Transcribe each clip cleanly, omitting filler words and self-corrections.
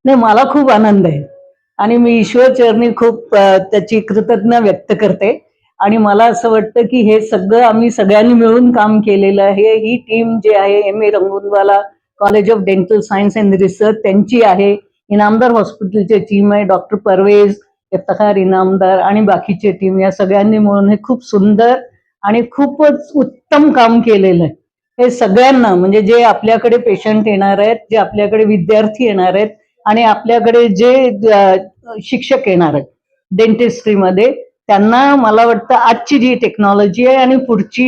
नाही, मला खूप आनंद आहे आणि मी ईश्वर चरणी खूप त्याची कृतज्ञता व्यक्त करते आणि मला असं वाटतं, की हे सगळं आम्ही सगळ्यांनी मिळून काम केलेलं आहे. ही टीम जी आहे M A Rangoonwala college of dental science and research त्यांची आहे. इनामदार हॉस्पिटलची टीम आहे. डॉक्टर परवेज, इफ्तिखार इनामदार आणि बाकीची टीम या सगळ्यांनी मिळून हे खूप सुंदर आणि खूपच उत्तम काम केलेलं आहे. हे सगळ्यांना म्हणजे जे आपल्याकडे पेशंट येणार आहेत, जे आपल्याकडे विद्यार्थी येणार आहेत आणि आपल्याकडे जे शिक्षक येणार आहेत डेंटिस्ट्रीमध्ये त्यांना मला वाटतं आजची जी टेक्नॉलॉजी आहे आणि पुढची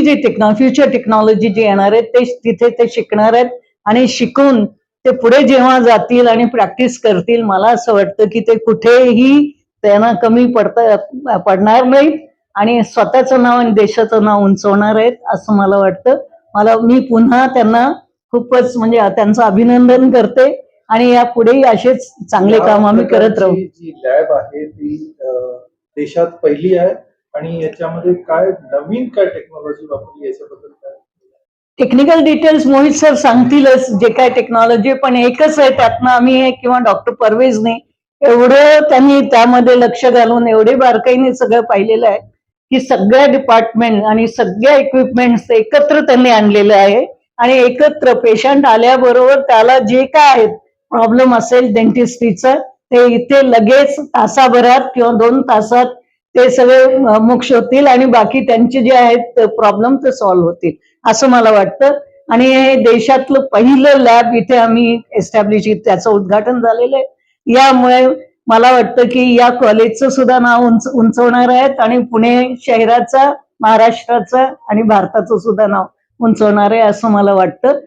जी फ्युचर टेक्नॉलॉजी जी येणार आहे ते तिथे ते शिकणार आहेत आणि शिकून ते पुढे जेव्हा जातील आणि प्रॅक्टिस करतील मला असं वाटतं की ते कुठेही त्यांना कमी पडणार नाहीत आणि स्वतःचं नाव आणि देशाचं नाव उंचवणार आहेत असं मला वाटतं. मी पुन्हा त्यांना खूपच म्हणजे त्यांचं अभिनंदन करते आणि यापुढेही असेच चांगले काम आम्ही करत राहू. जी लॅब आहे ती देशात पहिली आहे आणि याच्यामध्ये काय नवीन काय टेक्नॉलॉजी वापरली याच्याबद्दल काय? टेक्निकल डिटेल्स मोहित सर सांगतीलच जे काय टेक्नॉलॉजी, पण एकच आहे त्यातनं आम्ही किंवा डॉक्टर परवेजने एवढं त्यांनी त्यामध्ये लक्ष घालून एवढे बारकाईने सगळं पाहिलेलं आहे की सगळ्या डिपार्टमेंट आणि सगळ्या इक्विपमेंट्स एकत्र त्यांनी आणलेलं आहे आणि एकत्र पेशंट आल्याबरोबर त्याला जे काय प्रॉब्लेम असेल डेंटिस्ट्रीचं ते इथे लगेच तासाभरात किंवा 2 तासात ते सगळे मोक्ष होतील आणि बाकी त्यांचे जे आहेत प्रॉब्लेम ते सॉल्व्ह होतील असं मला वाटतं. आणि हे देशातलं पहिलं लॅब इथे आम्ही एस्टॅब्लिश त्याचं उद्घाटन झालेलं आहे. यामुळे मला वाटतं की या कॉलेजचं सुद्धा नाव उंचवणार आहेत आणि पुणे शहराचं, महाराष्ट्राचं आणि भारताचं सुद्धा नाव उंचवणार आहे असं मला वाटतं.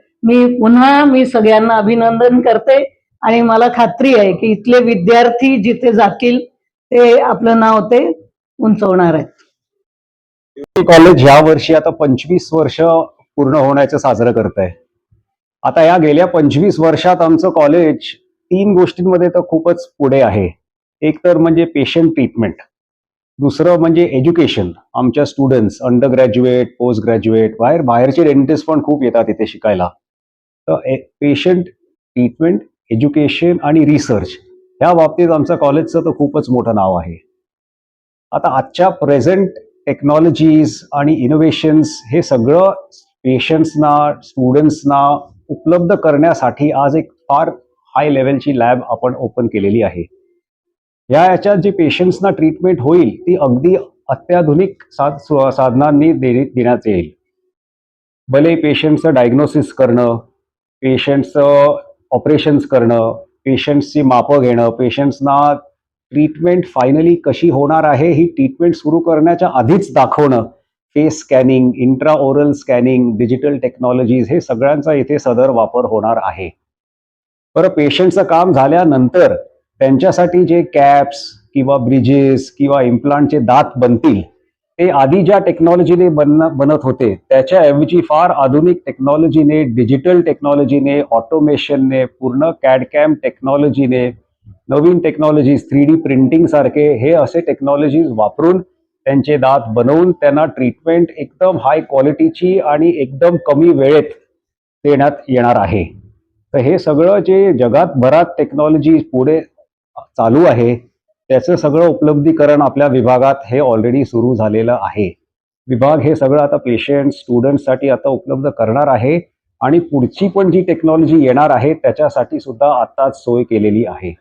मी सगळ्यांना अभिनंदन करते आणि मला खात्री आहे की इथले विद्यार्थी जिथे जातील ते आपलं नाव ते उंचवणार आहेत. कॉलेज या वर्षी आता 25 वर्ष पूर्ण होण्याचं साजरं करत आहे. आता या गेल्या 25 वर्षात आमचं कॉलेज 3 गोष्टींमध्ये तर खूपच पुढे आहे. एक तर म्हणजे पेशंट ट्रीटमेंट, दुसरं म्हणजे एज्युकेशन. आमच्या students under graduate, post graduate, बाहेरचे डेंटिस्ट पण खूप येतात इथे शिकायला. तर पेशंट ट्रीटमेंट, एज्युकेशन आणि रिसर्च या बाबतीत आमच्या कॉलेजचं तर खूपच मोठं नाव आहे. आता आजच्या प्रेझेंट टेक्नॉलॉजीज आणि इनोव्हेशन्स हे सगळं पेशंट्सना, स्टुडंट्सना उपलब्ध करण्यासाठी आज एक फार हाय लेवलची लॅब आपण ओपन केलेली आहे. याच्यात जी पेशंट्सना ट्रीटमेंट होईल ती अगदी अत्याधुनिक साधनांनी देण्यात येईल. भले पेशंटचं डायग्नोसिस करणं, पेशंटचं ऑपरेशन्स करणं, पेशंट्सची मापं घेणं, पेशंट्सना ट्रीटमेंट फायनली कशी होणार आहे ही ट्रीटमेंट सुरू करण्याच्या आधीच दाखवणं, face scanning, intraoral scanning, digital technologies हे सगळ्यांचा इथे सदर वापर होणार आहे. बरं, पेशंटचं काम झाल्यानंतर त्यांच्यासाठी जे कॅप्स किंवा ब्रिजेस किंवा इम्प्लांटचे दात बनतील ते आधी ज्या टेक्नॉलॉजीने बनत होते त्याच्याऐवजी फार आधुनिक टेक्नॉलॉजीने, डिजिटल टेक्नॉलॉजीने, ऑटोमेशनने, पूर्ण कॅड-कॅम टेक्नॉलॉजीने, नवीन टेक्नॉलॉजीज 3D प्रिंटिंग सारखे हे असे टेक्नॉलॉजीज वापरून त्यांचे दात बनवून त्यांना ट्रीटमेंट एकदम हाय क्वालिटीची आणि एकदम कमी वेळेत देण्यात येणार आहे. तर हे सगळं जे जगात टेक्नॉलॉजी पुढे चालू आहे त्याचं सगळं उपलब्धीकरण आपल्या विभागात हे ऑलरेडी सुरू झालेलं आहे. विभाग हे सगळं आता पेशंट, स्टुडंट्ससाठी आता उपलब्ध करणार आहे आणि पुढची पण जी टेक्नॉलॉजी येणार आहे त्याच्यासाठी सुद्धा आताच सोय केलेली आहे.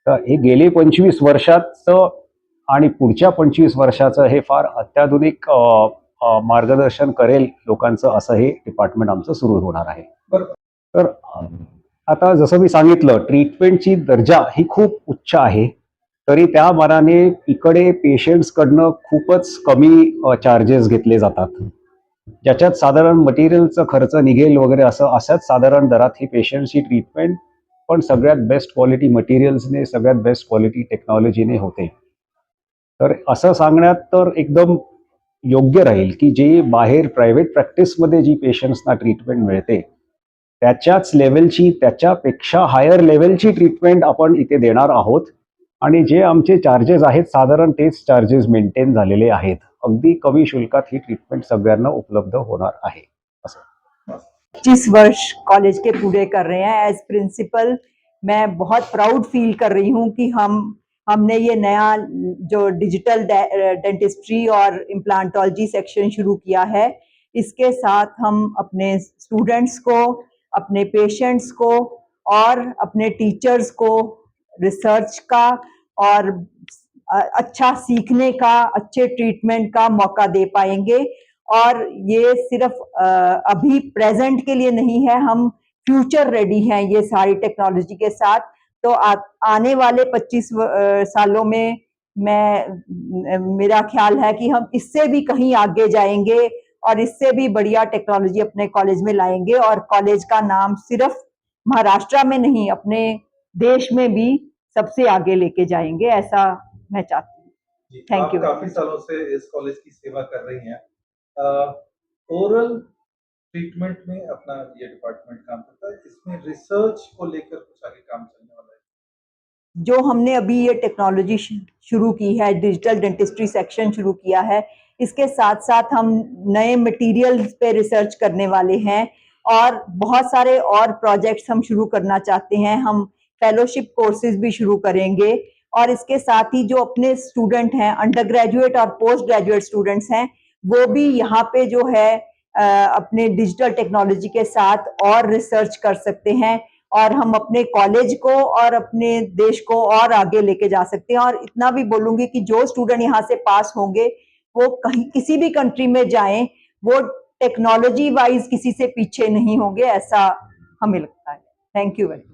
तर हे गेले 25 वर्षाचं आणि पुढच्या 25 वर्षाचं हे फार अत्याधुनिक मार्गदर्शन करेल लोकांचं असं हे डिपार्टमेंट आमचं सुरू होणार आहे. तर आता जसं मी सांगितलं ट्रीटमेंटची दर्जा ही खूप उच्च आहे, तरी त्या मानाने इकडे पेशंट्सकडनं खूपच कमी चार्जेस घेतले जातात. ज्याच्यात साधारण मटेरियलचा खर्च निघेल वगैरे अशाच साधारण दरात ही पेशंटची ट्रीटमेंट पण सगळ्यात बेस्ट क्वालिटी मटेरियल्सने, सगळ्यात बेस्ट क्वालिटी टेक्नॉलॉजीने होते. तर असं सांगण्यात तर एकदम योग्य राहील की जे बाहेर प्रायव्हेट प्रॅक्टिसमध्ये जी पेशंट्सना ट्रीटमेंट मिळते त्याच्याच लेवलची, त्याच्यापेक्षा हायर लेवलची ट्रीटमेंट आपण इथे देणार आहोत आणि जे आमचे चार्जेस आहेत साधारण तेच चार्जेस मेंटेन झालेले आहेत. अगदी कमी शुल्कात ही ट्रीटमेंट सगळ्यांना उपलब्ध होणार आहे. असं 25 वर्ष कॉलेज के पूरे कर रहे हैं एज प्रिंसिपल। मैं बहुत प्राउड फील कर रही हूँ कि हमने ये नया जो डिजिटल डेंटिस्ट्री और इम्प्लांटोलॉजी सेक्शन शुरू किया है, इसके साथ हम अपने स्टूडेंट्स को, अपने पेशेंट्स को और अपने टीचर्स को रिसर्च का और अच्छा सीखने का, अच्छे ट्रीटमेंट का मौका दे पाएंगे। और ये सिर्फ अभी प्रेजेंट के लिए नहीं है, हम फ्यूचर रेडी हैं ये सारी टेक्नोलॉजी के साथ। तो आने वाले 25 सालों में मेरा ख्याल है कि हम इससे भी कहीं आगे जाएंगे और इससे भी बढ़िया टेक्नोलॉजी अपने कॉलेज में लाएंगे और कॉलेज का नाम सिर्फ महाराष्ट्र में नहीं, अपने देश में भी सबसे आगे लेके जाएंगे, ऐसा मैं चाहती हूँ। Thank you. काफी सालों से इस कॉलेज की सेवा कर रही हैं। ओरल ट्रीटमेंट में अपना ये डिपार्टमेंट काम करता है, इसमें रिसर्च को लेकर कुछ आगे काम चलने वाला है? जो हमने अभी ये टेक्नोलॉजी शुरू की है, डिजिटल डेंटिस्ट्री सेक्शन शुरू किया है, इसके साथ साथ हम नए मटेरियल्स पे रिसर्च करने वाले हैं और बहुत सारे और प्रोजेक्ट्स हम शुरू करना चाहते हैं। हम फेलोशिप कोर्सेज भी शुरू करेंगे और इसके साथ ही जो अपने स्टूडेंट हैं, अंडर ग्रेजुएट और पोस्ट ग्रेजुएट स्टूडेंट्स हैं, वो भी यहाँ पे जो है अपने डिजिटल टेक्नोलॉजी के साथ और रिसर्च कर सकते हैं और हम अपने कॉलेज को और अपने देश को और आगे लेके जा सकते हैं। और इतना भी बोलूंगी कि जो स्टूडेंट यहाँ से पास होंगे वो कहीं किसी भी कंट्री में जाएं, वो टेक्नोलॉजी वाइज किसी से पीछे नहीं होंगे, ऐसा हमें लगता है। Thank you very much.